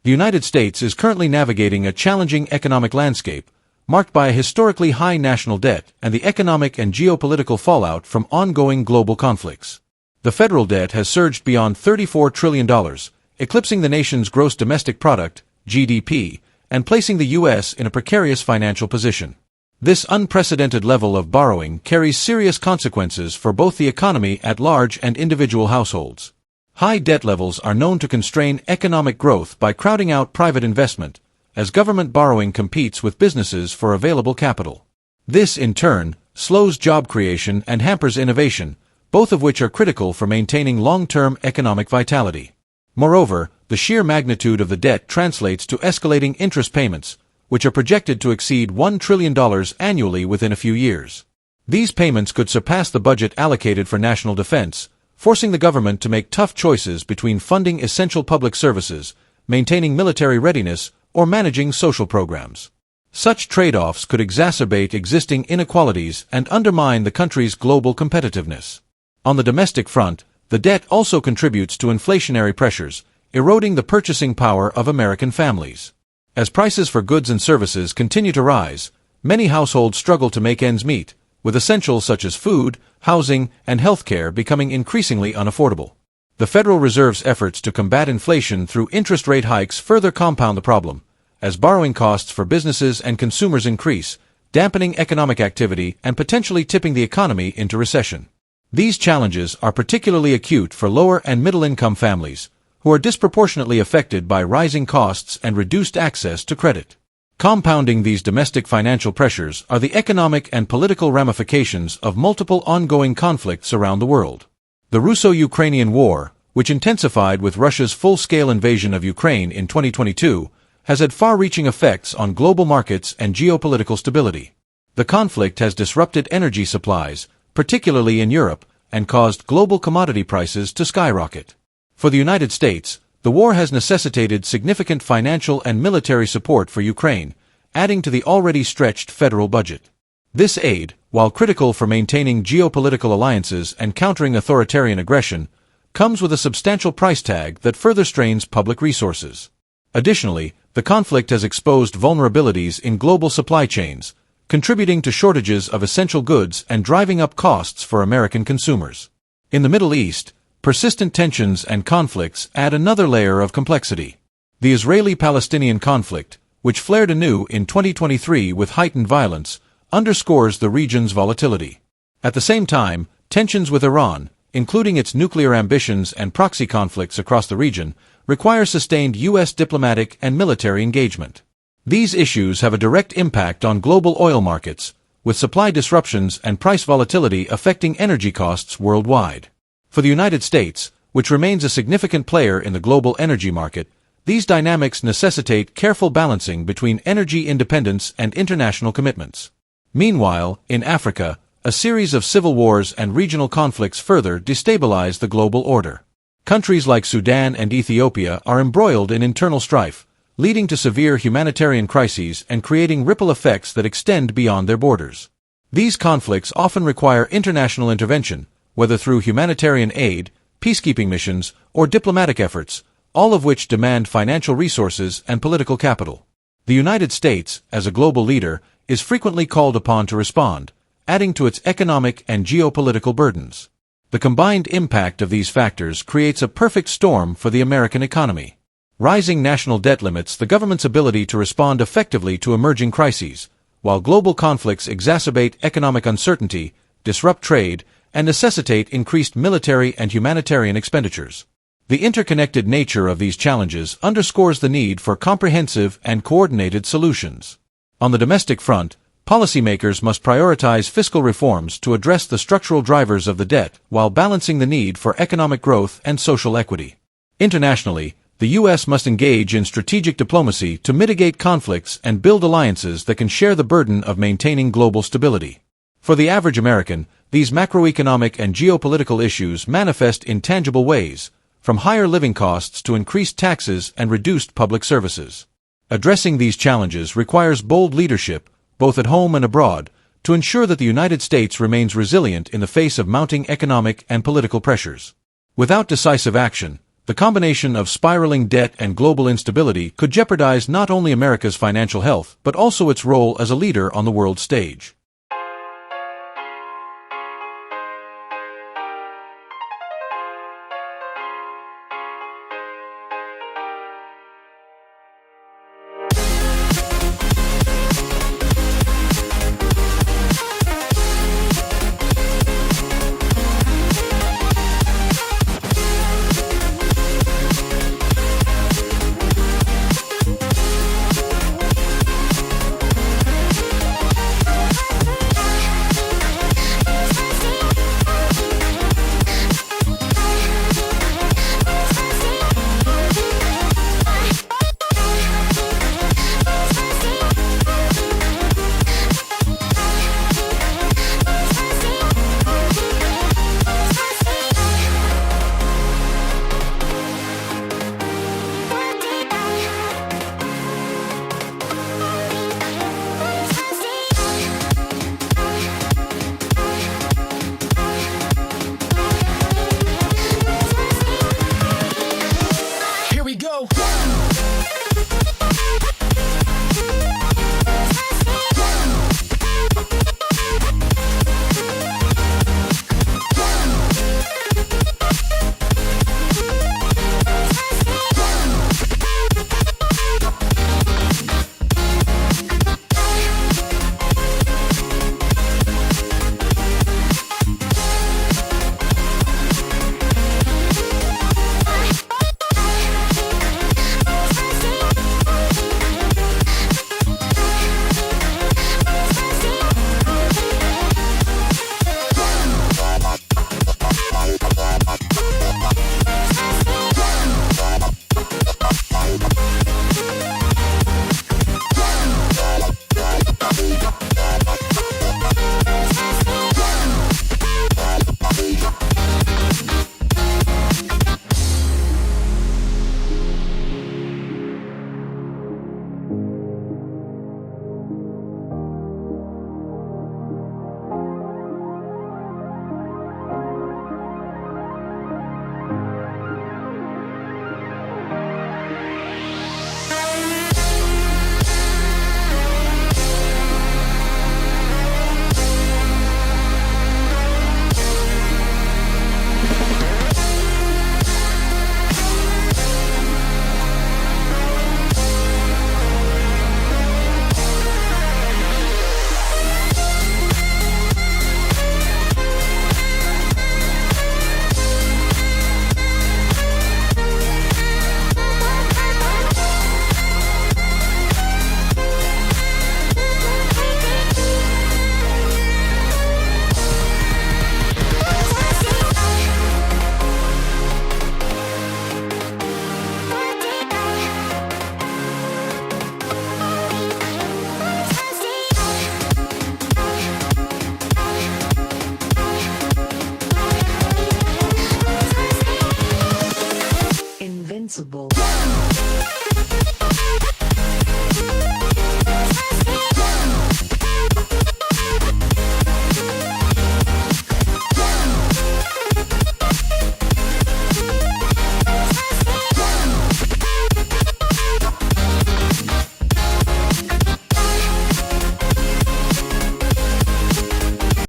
The United States is currently navigating a challenging economic landscape, marked by a historically high national debt and the economic and geopolitical fallout from ongoing global conflicts. The federal debt has surged beyond $34 trillion, eclipsing the nation's gross domestic product, GDP, and placing the U.S. in a precarious financial position. This unprecedented level of borrowing carries serious consequences for both the economy at large and individual households. High debt levels are known to constrain economic growth by crowding out private investment, as government borrowing competes with businesses for available capital. This, in turn, slows job creation and hampers innovation, both of which are critical for maintaining long-term economic vitality. Moreover, the sheer magnitude of the debt translates to escalating interest payments, which are projected to exceed $1 trillion annually within a few years. These payments could surpass the budget allocated for national defense, forcing the government to make tough choices between funding essential public services, maintaining military readiness, or managing social programs. Such trade-offs could exacerbate existing inequalities and undermine the country's global competitiveness. On the domestic front, the debt also contributes to inflationary pressures, eroding the purchasing power of American families. As prices for goods and services continue to rise, many households struggle to make ends meet, with essentials such as food, housing, and healthcare becoming increasingly unaffordable. The Federal Reserve's efforts to combat inflation through interest rate hikes further compound the problem, as borrowing costs for businesses and consumers increase, dampening economic activity and potentially tipping the economy into recession. These challenges are particularly acute for lower and middle-income families, who are disproportionately affected by rising costs and reduced access to credit. Compounding these domestic financial pressures are the economic and political ramifications of multiple ongoing conflicts around the world. The Russo-Ukrainian War, which intensified with Russia's full-scale invasion of Ukraine in 2022, has had far-reaching effects on global markets and geopolitical stability. The conflict has disrupted energy supplies, particularly in Europe, and caused global commodity prices to skyrocket. For the United States, the war has necessitated significant financial and military support for Ukraine, adding to the already stretched federal budget. This aid, while critical for maintaining geopolitical alliances and countering authoritarian aggression, comes with a substantial price tag that further strains public resources. Additionally, the conflict has exposed vulnerabilities in global supply chains, contributing to shortages of essential goods and driving up costs for American consumers. In the Middle East, persistent tensions and conflicts add another layer of complexity. The Israeli-Palestinian conflict, which flared anew in 2023 with heightened violence, underscores the region's volatility. At the same time, tensions with Iran, including its nuclear ambitions and proxy conflicts across the region, require sustained U.S. diplomatic and military engagement. These issues have a direct impact on global oil markets, with supply disruptions and price volatility affecting energy costs worldwide. For the United States, which remains a significant player in the global energy market, these dynamics necessitate careful balancing between energy independence and international commitments. Meanwhile, in Africa, a series of civil wars and regional conflicts further destabilize the global order. Countries like Sudan and Ethiopia are embroiled in internal strife, leading to severe humanitarian crises and creating ripple effects that extend beyond their borders. These conflicts often require international intervention, whether through humanitarian aid, peacekeeping missions, or diplomatic efforts, all of which demand financial resources and political capital. The United States, as a global leader, is frequently called upon to respond, adding to its economic and geopolitical burdens. The combined impact of these factors creates a perfect storm for the American economy. Rising national debt limits the government's ability to respond effectively to emerging crises, while global conflicts exacerbate economic uncertainty, disrupt trade, and necessitate increased military and humanitarian expenditures. The interconnected nature of these challenges underscores the need for comprehensive and coordinated solutions. On the domestic front, policymakers must prioritize fiscal reforms to address the structural drivers of the debt while balancing the need for economic growth and social equity. Internationally, the U.S. must engage in strategic diplomacy to mitigate conflicts and build alliances that can share the burden of maintaining global stability. For the average American, these macroeconomic and geopolitical issues manifest in tangible ways, from higher living costs to increased taxes and reduced public services. Addressing these challenges requires bold leadership, both at home and abroad, to ensure that the United States remains resilient in the face of mounting economic and political pressures. Without decisive action, The combination of spiraling debt and global instability could jeopardize not only America's financial health, but also its role as a leader on the world stage. Invincible.